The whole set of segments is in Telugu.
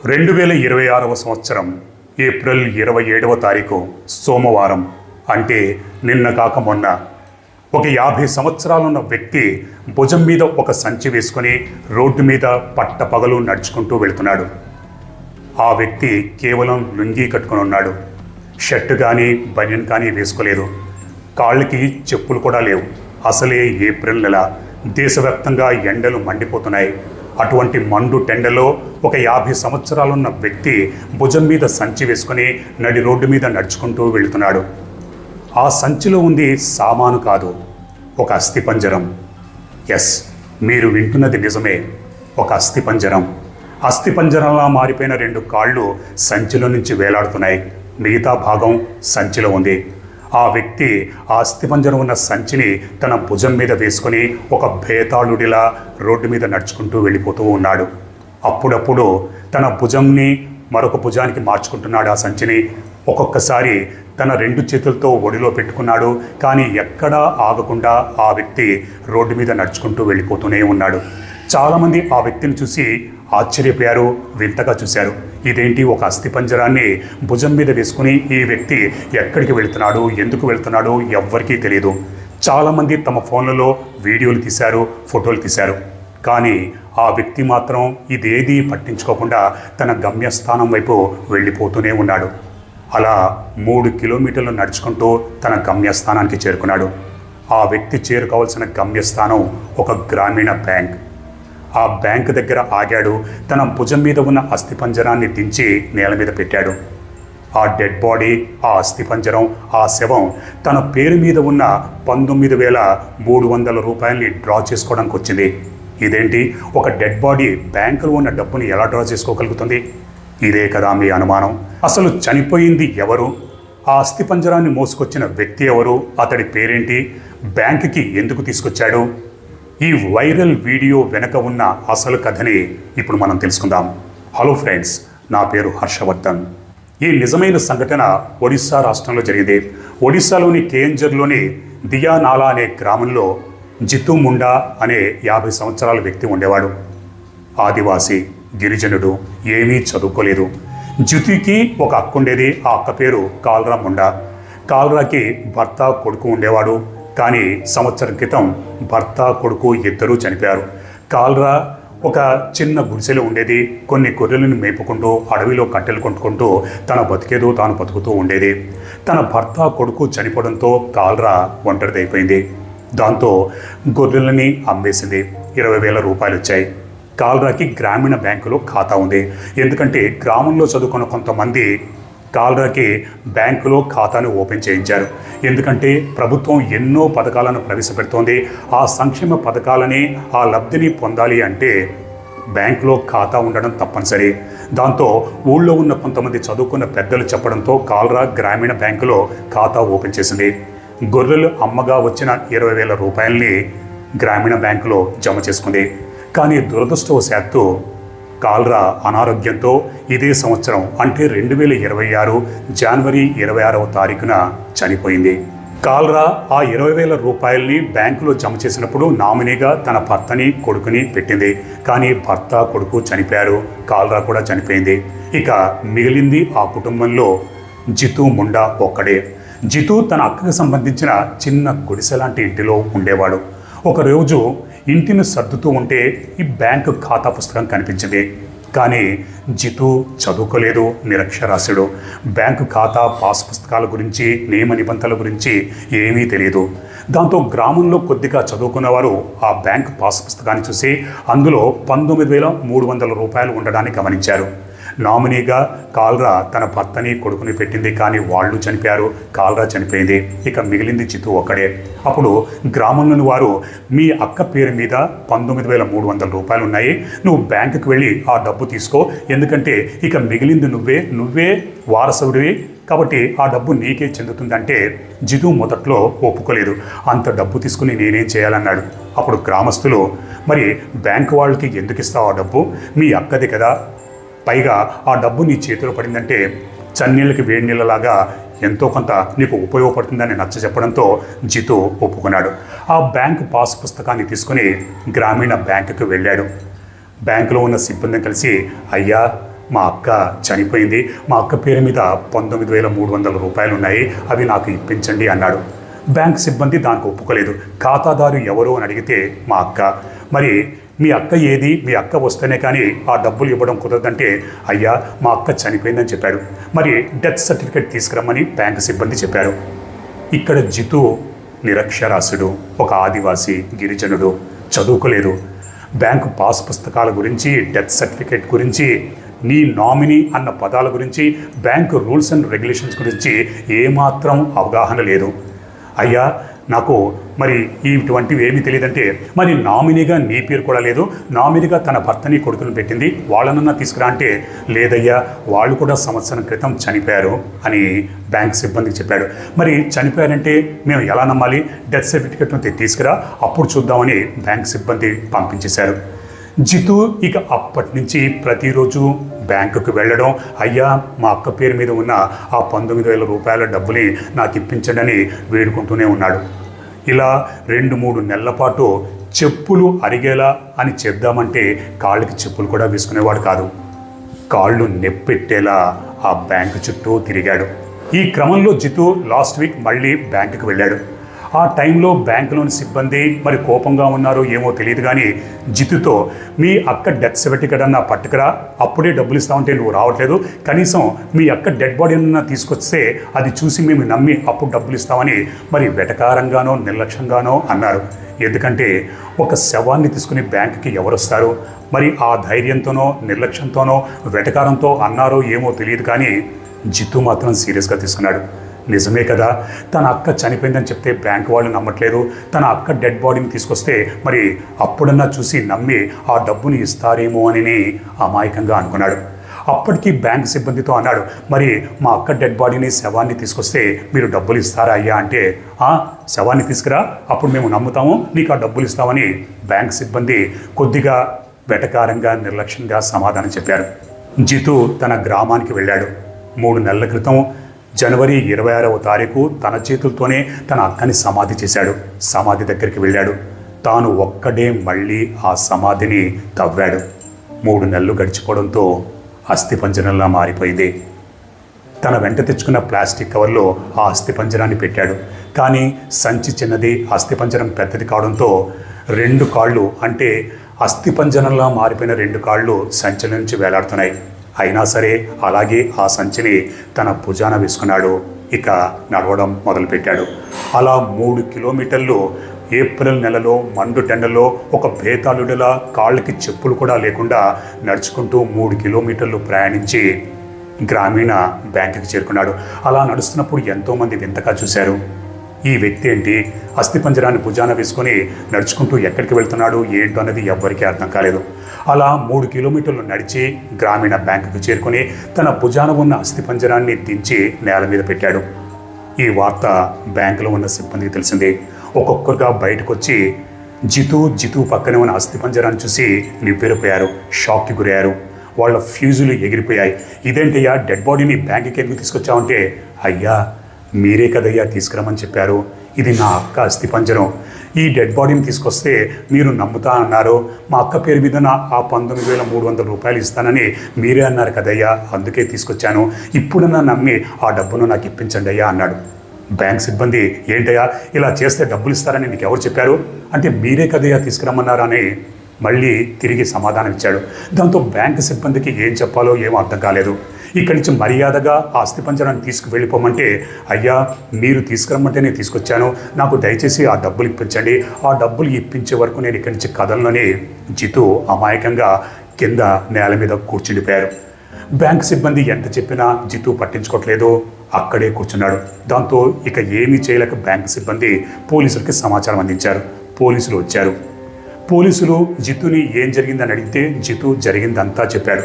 2026వ సంవత్సరం ఏప్రిల్ 27వ తారీఖు సోమవారం, అంటే నిన్న కాక మొన్న ఒక 50 సంవత్సరాలున్న వ్యక్తి భుజం మీద ఒక సంచి వేసుకుని రోడ్డు మీద పట్టపగలు నడుచుకుంటూ వెళుతున్నాడు. ఆ వ్యక్తి కేవలం లుంగీ కట్టుకుని ఉన్నాడు. షర్ట్ కానీ బనియన్ కానీ వేసుకోలేదు. కాళ్ళకి చెప్పులు కూడా లేవు. అసలే ఏప్రిల్ నెల, దేశవ్యాప్తంగా ఎండలు మండిపోతున్నాయి. అటువంటి మండు టెండలో ఒక 50 సంవత్సరాలున్న వ్యక్తి భుజం మీద సంచి వేసుకుని నడి రోడ్డు మీద నడుచుకుంటూ వెళుతున్నాడు. ఆ సంచిలో ఉంది సామాను కాదు, ఒక అస్థిపంజరం. ఎస్, మీరు వింటున్నది నిజమే, ఒక అస్థిపంజరం. అస్థిపంజరంలా మారిపోయిన 2 కాళ్ళు సంచిలో నుంచి వేలాడుతున్నాయి. మిగతా భాగం సంచిలో ఉంది. ఆ వ్యక్తి ఆ అస్థిపంజరం ఉన్న సంచిని తన భుజం మీద వేసుకొని ఒక భేతాళుడిలా రోడ్డు మీద నడుచుకుంటూ వెళ్ళిపోతూ ఉన్నాడు. అప్పుడప్పుడు తన భుజంని మరొక భుజానికి మార్చుకుంటున్నాడు. ఆ సంచిని ఒక్కొక్కసారి తన 2 చేతులతో ఒడిలో పెట్టుకున్నాడు. కానీ ఎక్కడా ఆగకుండా ఆ వ్యక్తి రోడ్డు మీద నడుచుకుంటూ వెళ్ళిపోతూనే ఉన్నాడు. చాలామంది ఆ వ్యక్తిని చూసి ఆశ్చర్యపోయారు, వింతగా చూశారు. ఇదేంటి, ఒక అస్థిపంజరాన్ని భుజం మీద వేసుకుని ఈ వ్యక్తి ఎక్కడికి వెళుతున్నాడు, ఎందుకు వెళుతున్నాడు ఎవ్వరికీ తెలియదు. చాలామంది తమ ఫోన్లలో వీడియోలు తీశారు, ఫోటోలు తీశారు. కానీ ఆ వ్యక్తి మాత్రం ఇదేదీ పట్టించుకోకుండా తన గమ్యస్థానం వైపు వెళ్ళిపోతూనే ఉన్నాడు. అలా 3 కిలోమీటర్లు నడుచుకుంటూ తన గమ్యస్థానానికి చేరుకున్నాడు. ఆ వ్యక్తి చేరుకోవాల్సిన గమ్యస్థానం ఒక గ్రామీణ బ్యాంక్. ఆ బ్యాంకు దగ్గర ఆగాడు. తన భుజం మీద ఉన్న అస్థిపంజరాన్ని దించి నేల మీద పెట్టాడు. ఆ డెడ్ బాడీ, ఆ అస్థిపంజరం, ఆ శవం తన పేరు మీద ఉన్న 19,300 రూపాయలని డ్రా చేసుకోవడానికి వచ్చింది. ఇదేంటి, ఒక డెడ్ బాడీ బ్యాంకులో ఉన్న డబ్బుని ఎలా డ్రా చేసుకోగలుగుతుంది? ఇదే కదా మీ అనుమానం. అసలు చనిపోయింది ఎవరు? ఆ అస్థిపంజరాన్ని మోసుకొచ్చిన వ్యక్తి ఎవరు? అతడి పేరేంటి? బ్యాంకుకి ఎందుకు తీసుకొచ్చాడు? ఈ వైరల్ వీడియో వెనక ఉన్న అసలు కథని ఇప్పుడు మనం తెలుసుకుందాం. హలో ఫ్రెండ్స్, నా పేరు హర్షవర్ధన్. ఈ నిజమైన సంఘటన ఒడిశా రాష్ట్రంలో జరిగింది. ఒడిశాలోని కేంజర్లోని దియానాలా అనే గ్రామంలో జితు ముండా అనే 50 సంవత్సరాల వ్యక్తి ఉండేవాడు. ఆదివాసి, గిరిజనుడు, ఏమీ చదువుకోలేదు. జితుకి ఒక అక్క ఉండేది. ఆ అక్క పేరు కాల్రా ముండా. కాల్రాకి భర్త, కొడుకు ఉండేవాడు. కానీ సంవత్సరం క్రితం భర్త, కొడుకు ఇద్దరూ చనిపోయారు. కాల్రా ఒక చిన్న గుడిసెలో ఉండేది. కొన్ని గొర్రెలను మేపుకుంటూ అడవిలో కట్టెలు కొట్టుకుంటూ తన బతికేదో తాను బతుకుతూ ఉండేది. తన భర్త, కొడుకు చనిపోవడంతో కాల్రా ఒంటరిదైపోయింది. దాంతో గొర్రెలని అమ్మేసింది. 20,000 రూపాయలు వచ్చాయి. కాల్రాకి గ్రామీణ బ్యాంకులో ఖాతా ఉంది. ఎందుకంటే గ్రామంలో చదువుకున్న కొంతమంది కాల్రాకి బ్యాంకులో ఖాతాను ఓపెన్ చేయించారు. ఎందుకంటే ప్రభుత్వం ఎన్నో పథకాలను ప్రవేశపెడుతోంది. ఆ సంక్షేమ పథకాలని, ఆ లబ్ధిని పొందాలి అంటే బ్యాంకులో ఖాతా ఉండడం తప్పనిసరి. దాంతో ఊళ్ళో ఉన్న కొంతమంది చదువుకున్న పెద్దలు చెప్పడంతో కాల్రా గ్రామీణ బ్యాంకులో ఖాతా ఓపెన్ చేసింది. గొర్రెలు అమ్మగా వచ్చిన 20,000 రూపాయల్ని గ్రామీణ బ్యాంకులో జమ చేసుకుంది. కానీ దురదృష్టవశాత్తు కాల్రా అనారోగ్యంతో ఇదే సంవత్సరం, అంటే 2026 జనవరి 26వ తారీఖున చనిపోయింది. కాల్రా ఆ 20,000 రూపాయల్ని బ్యాంకులో జమ చేసినప్పుడు నామినీగా తన భర్తని, కొడుకుని పెట్టింది. కానీ భర్త, కొడుకు చనిపోయారు. కాల్రా కూడా చనిపోయింది. ఇక మిగిలింది ఆ కుటుంబంలో జితు ముండా ఒక్కడే. జితు తన అక్కకు సంబంధించిన చిన్న గుడిసె లాంటి ఇంటిలో ఉండేవాడు. ఒకరోజు ఇంటిని సర్దుతూ ఉంటే ఈ బ్యాంకు ఖాతా పుస్తకం కనిపించింది. కానీ జితు చదువుకోలేదు, నిరక్షరాస్యుడు. బ్యాంకు ఖాతా, పాస్ పుస్తకాల గురించి, నియమ నిబంధనల గురించి ఏమీ తెలియదు. దాంతో గ్రామంలో కొద్దిగా చదువుకున్నవారు ఆ బ్యాంకు పాస్ పుస్తకాన్ని చూసి అందులో 19,300 రూపాయలు ఉండడాన్ని గమనించారు. నామినీగా కాల్రా తన భర్తని, కొడుకుని పెట్టింది. కానీ వాళ్ళు చనిపోయారు, కాల్రా చనిపోయింది. ఇక మిగిలింది జితు ఒక్కడే. అప్పుడు గ్రామంలోని వారు, మీ అక్క పేరు మీద 19,300 రూపాయలు ఉన్నాయి, నువ్వు బ్యాంకుకి వెళ్ళి ఆ డబ్బు తీసుకో, ఎందుకంటే ఇక మిగిలింది నువ్వే వారసుడివి కాబట్టి ఆ డబ్బు నీకే చెందుతుందంటే జితు మొదట్లో ఒప్పుకోలేదు. అంత డబ్బు తీసుకుని నేనేం చేయాలన్నాడు. అప్పుడు గ్రామస్తులు, మరి బ్యాంకు వాళ్ళకి ఎందుకు ఇస్తావు ఆ డబ్బు? మీ అక్కది కదా, పైగా ఆ డబ్బు నీ చేతిలో పడిందంటే చన్నీళ్ళకి వేడి నీళ్ళలాగా ఎంతో కొంత నీకు ఉపయోగపడుతుందని నచ్చ చెప్పడంతో జితు ఒప్పుకున్నాడు. ఆ బ్యాంకు పాస్ పుస్తకాన్ని తీసుకుని గ్రామీణ బ్యాంకుకి వెళ్ళాడు. బ్యాంకులో ఉన్న సిబ్బందిని కలిసి, అయ్యా మా అక్క చనిపోయింది, మా అక్క పేరు మీద 19,300 రూపాయలు ఉన్నాయి, అవి నాకు ఇప్పించండి అన్నాడు. బ్యాంక్ సిబ్బంది దానికి ఒప్పుకోలేదు. ఖాతాదారు ఎవరు అని అడిగితే మా అక్క. మరి మీ అక్క ఏది, మీ అక్క వస్తేనే కానీ ఆ డబ్బులు ఇవ్వడం కుదరదంటే, అయ్యా మా అక్క చనిపోయిందని చెప్పాడు. మరి డెత్ సర్టిఫికేట్ తీసుకురమ్మని బ్యాంక్ సిబ్బంది చెప్పారు. ఇక్కడ జితు నిరక్షరాస్యుడు, ఒక ఆదివాసీ గిరిజనుడు, చదువుకోలేదు. బ్యాంకు పాస్ పుస్తకాల గురించి, డెత్ సర్టిఫికేట్ గురించి, నీ నామినీ అన్న పదాల గురించి, బ్యాంకు రూల్స్ అండ్ రెగ్యులేషన్స్ గురించి ఏమాత్రం అవగాహన లేదు. అయ్యా నాకు మరి ఇటువంటివి ఏమీ తెలియదంటే, మరి నామినీగా నీ పేరు కూడా లేదు, నామినీగా తన భర్తని కొడుకుని పెట్టింది, వాళ్ళనన్నా తీసుకురా అంటే, లేదయ్యా వాళ్ళు కూడా సంవత్సరం క్రితం చనిపోయారు అని బ్యాంక్ సిబ్బందికి చెప్పాడు. మరి చనిపోయారంటే మేము ఎలా నమ్మాలి? డెత్ సర్టిఫికేట్ తీసుకురా, అప్పుడు చూద్దామని బ్యాంక్ సిబ్బంది పంపించేశారు. జితు ఇక అప్పటి నుంచి ప్రతిరోజు బ్యాంకుకు వెళ్ళడం, అయ్యా మా అక్క పేరు మీద ఉన్న ఆ 19,000 రూపాయల డబ్బుని నాకు ఇప్పించండి అని వేడుకుంటూనే ఉన్నాడు. ఇలా 2-3 నెలల పాటు చెప్పులు అరిగేలా అని చెప్దామంటే కాళ్ళకి చెప్పులు కూడా వేసుకునేవాడు కాదు. కాళ్ళు నెప్పెట్టేలా ఆ బ్యాంకు చుట్టూ తిరిగాడు. ఈ క్రమంలో జితు లాస్ట్ వీక్ మళ్ళీ బ్యాంకుకు వెళ్ళాడు. ఆ టైంలో బ్యాంకులోని సిబ్బంది మరి కోపంగా ఉన్నారో ఏమో తెలియదు కానీ జితుతో, మీ అక్క డెత్ సర్టిఫికేట్ అన్న పట్టుకురా, అప్పుడే డబ్బులు ఇస్తామంటే నువ్వు రావట్లేదు, కనీసం మీ అక్క డెడ్ బాడీ అన్న తీసుకొస్తే అది చూసి మేము నమ్మి అప్పుడు డబ్బులు ఇస్తామని మరి వెటకారంగానో నిర్లక్ష్యంగానో అన్నారు. ఎందుకంటే ఒక శవాన్ని తీసుకుని బ్యాంకుకి ఎవరు వస్తారు? మరి ఆ ధైర్యంతోనో నిర్లక్ష్యంతోనో వెటకారంతో అన్నారో ఏమో తెలియదు కానీ జితు మాత్రం సీరియస్గా తీసుకున్నాడు. నిజమే కదా, తన అక్క చనిపోయిందని చెప్తే బ్యాంక్ వాళ్ళు నమ్మట్లేదు, తన అక్క డెడ్ బాడీని తీసుకొస్తే మరి అప్పుడన్నా చూసి నమ్మి ఆ డబ్బుని ఇస్తారేమో అని అమాయకంగా అనుకున్నాడు. అప్పటికి బ్యాంక్ సిబ్బందితో అన్నాడు, మరి మా అక్క డెడ్ బాడీని, శవాన్ని తీసుకొస్తే మీరు డబ్బులు ఇస్తారా అయ్యా అంటే, శవాన్ని తీసుకురా, అప్పుడు మేము నమ్ముతాము, నీకు ఆ డబ్బులు ఇస్తామని బ్యాంక్ సిబ్బంది కొద్దిగా వెటకారంగా నిర్లక్ష్యంగా సమాధానం చెప్పారు. జితు తన గ్రామానికి వెళ్ళాడు. 3 నెలల క్రితం జనవరి 26వ తారీఖు తన చేతులతోనే తన అక్కని సమాధి చేశాడు. సమాధి దగ్గరికి వెళ్ళాడు. తాను ఒక్కడే మళ్ళీ ఆ సమాధిని తవ్వాడు. 3 నెలలు గడిచిపోవడంతో అస్థిపంజరంలా మారిపోయింది. తన వెంట తెచ్చుకున్న ప్లాస్టిక్ కవర్లో ఆ అస్థిపంజరాన్ని పెట్టాడు. కానీ సంచి చిన్నది, అస్థిపంజరం పెద్దది కావడంతో 2 కాళ్ళు, అంటే అస్థిపంజరంలా మారిపోయిన 2 కాళ్ళు సంచి నుంచి వేలాడుతున్నాయి. అయినా సరే అలాగే ఆ సంచిని తన భుజాన వేసుకున్నాడు. ఇక నడవడం మొదలుపెట్టాడు. అలా 3 కిలోమీటర్లు ఏప్రిల్ నెలలో మండుటెండలో ఒక బేతాళుడిలా కాళ్ళకి చెప్పులు కూడా లేకుండా నడుచుకుంటూ 3 కిలోమీటర్లు ప్రయాణించి గ్రామీణ బ్యాంకుకి చేరుకున్నాడు. అలా నడుస్తున్నప్పుడు ఎంతోమంది వింతగా చూశారు. ఈ వ్యక్తి ఏంటి అస్థిపంజరాన్ని భుజాన వేసుకొని నడుచుకుంటూ ఎక్కడికి వెళ్తున్నాడు ఏంటో అనేది ఎవ్వరికీ అర్థం కాలేదు. అలా 3 కిలోమీటర్లు నడిచి గ్రామీణ బ్యాంకుకు చేరుకొని తన భుజాన ఉన్న అస్థిపంజరాన్ని దించి నేల మీద పెట్టాడు. ఈ వార్త బ్యాంకులో ఉన్న సిబ్బందికి తెలిసింది. ఒక్కొక్కరుగా బయటకు వచ్చి జితు పక్కనే ఉన్న అస్థిపంజరాన్ని చూసి నివ్వెరపోయారు, షాక్కి గురయ్యారు. వాళ్ళ ఫ్యూజులు ఎగిరిపోయాయి. ఇదేంటయ్యా డెడ్ బాడీని బ్యాంకుకి ఎందుకు తీసుకొచ్చావంటే, అయ్యా మీరే కదయ్యా తీసుకురమ్మని చెప్పారు, ఇది నా అక్క అస్థిపంజరం, ఈ డెడ్ బాడీని తీసుకొస్తే మీరు నమ్ముతా అన్నారు, మా అక్క పేరు మీద ఆ 19,300 రూపాయలు ఇస్తానని మీరే అన్నారు కదయ్యా, అందుకే తీసుకొచ్చాను, ఇప్పుడన్నా నమ్మి ఆ డబ్బును నాకు ఇప్పించండి అయ్యా అన్నాడు. బ్యాంక్ సిబ్బంది, ఏంటయ్యా ఇలా చేస్తే డబ్బులు ఇస్తారని నీకు ఎవరు చెప్పారు అంటే, మీరే కదయ్యా తీసుకురమ్మన్నారు అని మళ్ళీ తిరిగి సమాధానం ఇచ్చాడు. దాంతో బ్యాంక్ సిబ్బందికి ఏం చెప్పాలో ఏమో అర్థం కాలేదు. ఇక్కడి నుంచి మర్యాదగా ఆ అస్థిపంజరాన్ని తీసుకువెళ్ళిపోమంటే, అయ్యా మీరు తీసుకురమ్మంటే నేను తీసుకొచ్చాను, నాకు దయచేసి ఆ డబ్బులు ఇప్పించండి, ఆ డబ్బులు ఇప్పించే వరకు నేను ఇక్కడి నుంచి కదలనని జితు అమాయకంగా కింద నేల మీద కూర్చుండిపోయారు. బ్యాంక్ సిబ్బంది ఎంత చెప్పినా జితు పట్టించుకోవట్లేదు, అక్కడే కూర్చున్నాడు. దాంతో ఇక ఏమీ చేయలేక బ్యాంక్ సిబ్బంది పోలీసులకి సమాచారం అందించారు. పోలీసులు వచ్చారు. పోలీసులు జితుని ఏం జరిగిందని అడిగితే జితు జరిగిందంతా చెప్పాడు.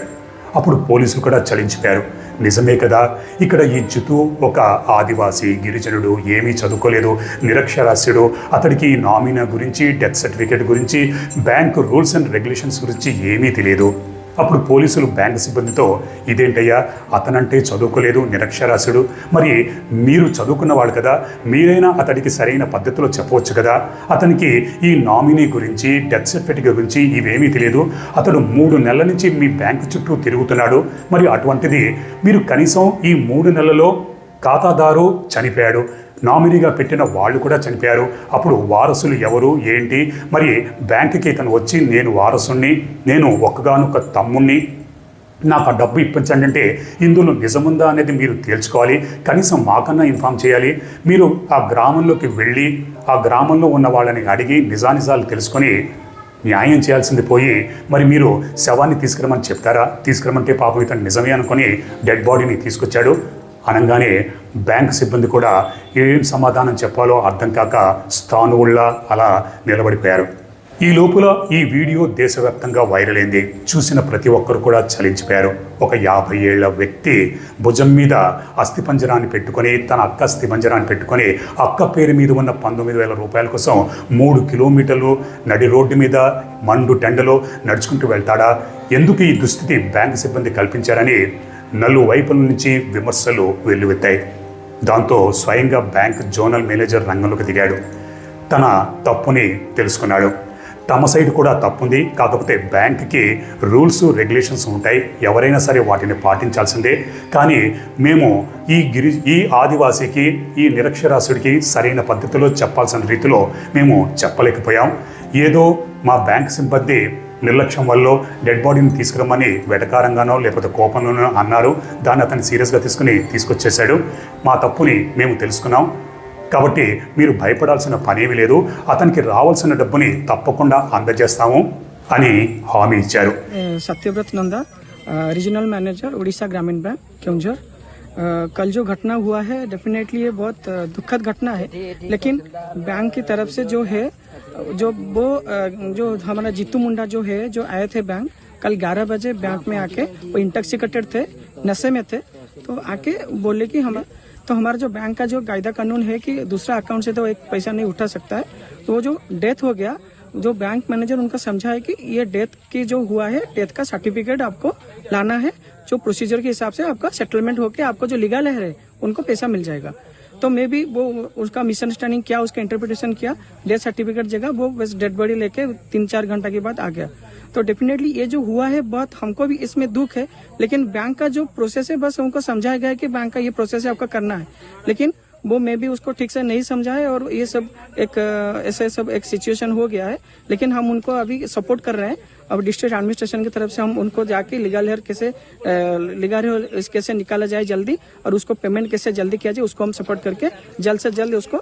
అప్పుడు పోలీసులు కూడా చలించిపోయారు. నిజమే కదా, ఇక్కడ ఈ జితు ఒక ఆదివాసీ గిరిజనుడు, ఏమీ చదువుకోలేదు, నిరక్షరాస్యుడు, అతడికి నామినా గురించి, డెత్ సర్టిఫికేట్ గురించి, బ్యాంకు రూల్స్ అండ్ రెగ్యులేషన్స్ గురించి ఏమీ తెలియదు. అప్పుడు పోలీసులు బ్యాంకు సిబ్బందితో, ఇదేంటయ్యా, అతనంటే చదువుకోలేదు, నిరక్షరాస్యుడు, మరి మీరు చదువుకున్న వాళ్ళు కదా, మీరైనా అతడికి సరైన పద్ధతిలో చెప్పవచ్చు కదా, అతనికి ఈ నామినీ గురించి, డెత్ సర్టిఫికేట్ గురించి ఇవేమీ తెలియదు, అతడు 3 నెలల నుంచి మీ బ్యాంకు చుట్టూ తిరుగుతున్నాడు, మరి అటువంటిది మీరు కనీసం ఈ 3 నెలల్లో ఖాతాదారు చనిపోయాడు, నామినీగా పెట్టిన వాళ్ళు కూడా చనిపోయారు, అప్పుడు వారసులు ఎవరు ఏంటి, మరి బ్యాంకుకి ఇతను వచ్చి నేను వారసుని, నేను ఒక్కగానొక్క తమ్ముణ్ణి, నాకు ఆ డబ్బు ఇప్పించండి అంటే ఇందులో నిజముందా అనేది మీరు తేల్చుకోవాలి, కనీసం మాకన్నా ఇన్ఫామ్ చేయాలి, మీరు ఆ గ్రామంలోకి వెళ్ళి ఆ గ్రామంలో ఉన్న వాళ్ళని అడిగి నిజానిజాలు తెలుసుకొని న్యాయం చేయాల్సింది పోయి మరి మీరు శవాన్ని తీసుకురమని చెప్తారా, తీసుకురమంటే పాపం ఇతను నిజమే అనుకొని డెడ్ బాడీని తీసుకొచ్చాడు అనగానే బ్యాంక్ సిబ్బంది కూడా ఏం సమాధానం చెప్పాలో అర్థం కాక స్థానువుల్లా అలా నిలబడిపోయారు. ఈ లోపల ఈ వీడియో దేశవ్యాప్తంగా వైరల్ అయింది. చూసిన ప్రతి ఒక్కరు కూడా చలించిపోయారు. ఒక 50 ఏళ్ల వ్యక్తి భుజం మీద అస్థిపంజరాన్ని పెట్టుకొని, తన అక్క అస్థిపంజరాన్ని పెట్టుకొని, అక్క పేరు మీద ఉన్న 19,000 రూపాయల కోసం 3 కిలోమీటర్లు నడి రోడ్డు మీద మండు టెండలో నడుచుకుంటూ వెళ్తాడా? ఎందుకు ఈ దుస్థితి బ్యాంకు సిబ్బంది కల్పించారని నలువైపుల నుంచి విమర్శలు వెల్లువెత్తాయి. దాంతో స్వయంగా బ్యాంక్ జోనల్ మేనేజర్ రంగంలోకి దిగాడు. తన తప్పుని తెలుసుకున్నాడు. తమ సైడ్ కూడా తప్పుంది, కాకపోతే బ్యాంక్కి రూల్స్ రెగ్యులేషన్స్ ఉంటాయి, ఎవరైనా సరే వాటిని పాటించాల్సిందే, కానీ మేము ఈ ఆదివాసీకి, ఈ నిరక్షరాస్యుడికి సరైన పద్ధతిలో చెప్పాల్సిన రీతిలో మేము చెప్పలేకపోయాం. ఏదో మా బ్యాంక్ సిబ్బంది నిర్లక్ష్యం వల్ల డెడ్ బాడీని తీసుకురమ్మని వెటకారంగానో లేకపోతే కోపంలోనో అన్నారు, దాన్ని అతను సీరియస్గా తీసుకొచ్చేశాడు. మా తప్పుని మేము తెలుసుకున్నాం, కాబట్టి మీరు భయపడాల్సిన పనేమీ లేదు, అతనికి రావాల్సిన డబ్బుని తప్పకుండా అందజేస్తాము అని హామీ ఇచ్చారు. सत्यव्रत नंदा, रीजनल मैनेजर उड़ीसा ग्रामीण बैंक केवंझर। कल जो घटना हुआ है डेफिनेटली ये बहुत दुखद घटना है, लेकिन बैंक की तरफ से जो है जो हमारा जीतू मुंडा जो है जो आए थे बैंक कल 11 बजे बैंक में आके, वो इंटॉक्सिकेटेड थे, नशे में थे, तो आके बोले कि हमारा जो बैंक का जो कायदा कानून है कि दूसरा अकाउंट से तो एक पैसा नहीं उठा सकता है, तो वो जो डेथ हो गया, जो बैंक मैनेजर उनका समझा है कि ये डेथ की जो हुआ है, डेथ का सर्टिफिकेट आपको लाना है, जो प्रोसीजर के हिसाब से आपका सेटलमेंट होके आपको जो लीगल है उनको पैसा मिल जाएगा। तो मे भी वो उसका मिसअंडरस्टैंडिंग किया, उसका इंटरप्रिटेशन किया, डेथ सर्टिफिकेट जगह वो बस डेड बॉडी लेके 3-4 घंटा के बाद आ गया। तो डेफिनेटली ये जो हुआ है बहुत हमको भी इसमें दुख है, लेकिन बैंक का जो प्रोसेस है बस हमको समझाया गया है कि बैंक का ये प्रोसेस है, आपका करना है, लेकिन वो मे भी उसको ठीक से नहीं समझा है और ये सब ऐसे सब एक सिचुएशन हो गया है। लेकिन हम उनको अभी सपोर्ट कर रहे हैं। अब डिस्ट्रिक्ट एडमिनिस्ट्रेशन की तरफ से हम उनको जाके लीगल हेयर कैसे निकाला जाए जल्दी, और उसको पेमेंट कैसे जल्दी किया जाए उसको हम सपोर्ट करके जल्द से जल्द उसको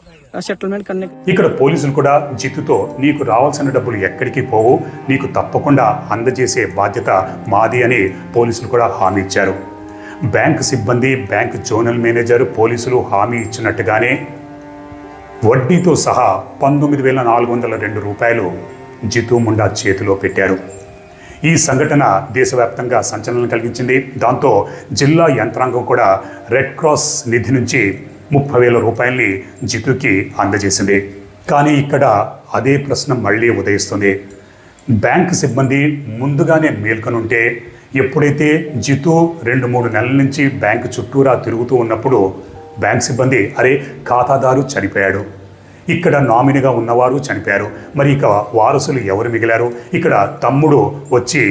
సెటిల్మెంట్ కన్నే. ఇక్కడ పోలీసులు కూడా జిత్తుతో నీకు రావాల్సిన డబ్బులు ఎక్కడికి పోవు, నీకు తప్పకుండా అందజేసే బాధ్యత మాది అని పోలీసులు కూడా హామీ ఇచ్చారు. బ్యాంక్ సిబ్బంది, బ్యాంక్ జోనల్ మేనేజర్, పోలీసులు హామీ ఇచ్చినట్టుగానే వడ్డీతో సహా 19,402 రూపాయలు జితూ ముండా చేతిలో పెట్టారు. ఈ సంఘటన దేశవ్యాప్తంగా సంచలనం కలిగించింది. దాంతో జిల్లా యంత్రాంగం కూడా రెడ్ క్రాస్ నిధి నుంచి 30,000 రూపాయల్ని జితుకి అందజేసింది. కానీ ఇక్కడ అదే ప్రశ్న మళ్ళీ ఉదయిస్తుంది. బ్యాంక్ సిబ్బంది ముందుగానే మేల్కొనుంటే, ఎప్పుడైతే జితు 2-3 నెలల నుంచి బ్యాంకు చుట్టూరా తిరుగుతూ ఉన్నప్పుడు బ్యాంక్ సిబ్బంది అరే ఖాతాదారు చనిపోయాడు, ఇక్కడ నామినీగా ఉన్నవారు చనిపోయారు, మరి ఇక వారసులు ఎవరు మిగిలారు, ఇక్కడ తమ్ముడు వచ్చి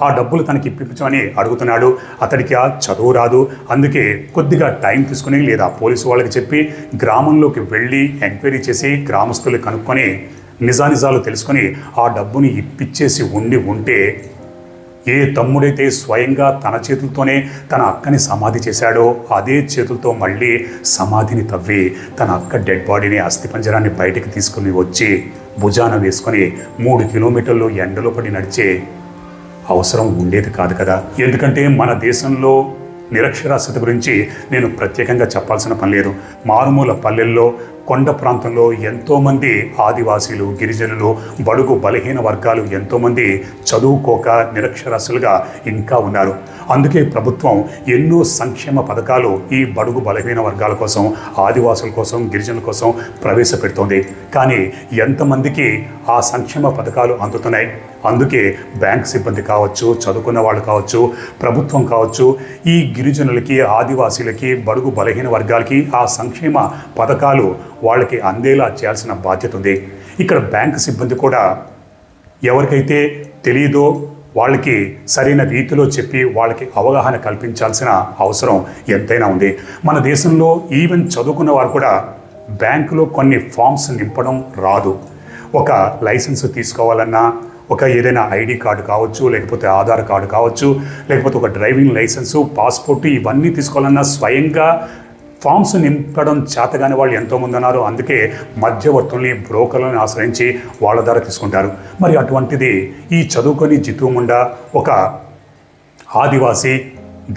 ఆ డబ్బులు తనకి ఇప్పించమని అడుగుతున్నాడు, అతడికి ఆ చదువు రాదు, అందుకే కొద్దిగా టైం తీసుకుని లేదా పోలీసు వాళ్ళకి చెప్పి గ్రామంలోకి వెళ్ళి ఎంక్వైరీ చేసి గ్రామస్తులు కనుక్కొని నిజానిజాలు తెలుసుకొని ఆ డబ్బుని ఇప్పించేసి ఉంటే ఏ తమ్ముడైతే స్వయంగా తన చేతులతోనే తన అక్కని సమాధి చేశాడో అదే చేతులతో మళ్ళీ సమాధిని తవ్వి తన అక్క డెడ్ బాడీని, అస్థిపంజరాన్ని బయటికి తీసుకుని వచ్చి భుజాన వేసుకొని 3 కిలోమీటర్లు ఎండలో పడి నడిచే అవసరం ఉండేది కాదు కదా. ఎందుకంటే మన దేశంలో నిరక్షరాస్యత గురించి నేను ప్రత్యేకంగా చెప్పాల్సిన పని లేదు. మారుమూల పల్లెల్లో కొండ ప్రాంతంలో ఎంతోమంది ఆదివాసీలు, గిరిజనులు, బడుగు బలహీన వర్గాలు ఎంతోమంది చదువుకోక నిరక్షరాస్యులుగా ఇంకా ఉన్నారు. అందుకే ప్రభుత్వం ఎన్నో సంక్షేమ పథకాలు ఈ బడుగు బలహీన వర్గాల కోసం, ఆదివాసుల కోసం, గిరిజనుల కోసం ప్రవేశపెడుతోంది. కానీ ఎంతమందికి ఆ సంక్షేమ పథకాలు అందుతున్నాయి? అందుకే బ్యాంక్ సిబ్బంది కావచ్చు, చదువుకున్న వాళ్ళు కావచ్చు, ప్రభుత్వం కావచ్చు, ఈ గిరిజనులకి, ఆదివాసీలకి, బడుగు బలహీన వర్గాలకి ఆ సంక్షేమ పథకాలు వాళ్ళకి అందేలా చేయాల్సిన బాధ్యత ఉంది. ఇక్కడ బ్యాంక్ సిబ్బంది కూడా ఎవరికైతే తెలియదో వాళ్ళకి సరైన రీతిలో చెప్పి వాళ్ళకి అవగాహన కల్పించాల్సిన అవసరం ఎంతైనా ఉంది. మన దేశంలో ఈవెన్ చదువుకున్న వారు కూడా బ్యాంకులో కొన్ని ఫామ్స్ నింపడం రాదు. ఒక లైసెన్స్ తీసుకోవాలన్నా, ఒక ఏదైనా ఐడి కార్డు కావచ్చు, లేకపోతే ఆధార్ కార్డు కావచ్చు, లేకపోతే ఒక డ్రైవింగ్ లైసెన్సు, పాస్పోర్టు, ఇవన్నీ తీసుకోవాలన్నా స్వయంగా ఫామ్స్ నింపడం చేతగాని వాళ్ళు ఎంతోమంది ఉన్నారు. అందుకే మధ్యవర్తుల్ని, బ్రోకర్లను ఆశ్రయించి వాళ్ళ ద్వారా తీసుకుంటారు. మరి అటువంటిది ఈ చదువుకొని జితుముండా ఒక ఆదివాసీ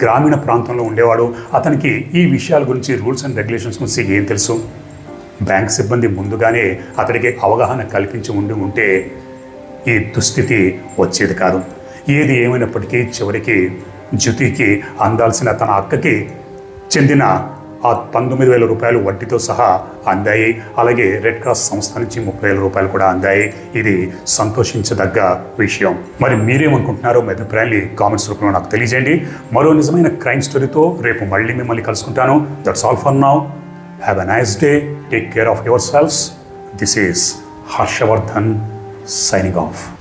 గ్రామీణ ప్రాంతంలో ఉండేవాడు. అతనికి ఈ విషయాల గురించి, రూల్స్ అండ్ రెగ్యులేషన్స్ గురించి ఏం తెలుసు? బ్యాంక్ సిబ్బంది ముందుగానే అతడికి అవగాహన కల్పించి ఉంటే ఈ దుస్థితి వచ్చేది కాదు. ఏది ఏమైనప్పటికీ చివరికి జ్యుతికి అందాల్సిన తన అక్కకి చెందిన ఆ 19,000 రూపాయలు వడ్డీతో సహా అందాయి. అలాగే రెడ్ క్రాస్ సంస్థ నుంచి 30,000 రూపాయలు కూడా అందాయి. ఇది సంతోషించదగ్గ విషయం. మరి మీరేమనుకుంటున్నారో మీ అభిప్రాయాన్ని కామెంట్స్ రూపంలో నాకు తెలియజేయండి. మరో నిజమైన క్రైమ్ స్టోరీతో రేపు మళ్ళీ మిమ్మల్ని కలుసుకుంటాను. That's all for now. Have a nice day. Take care of yourselves. This is Harshavardhan signing off.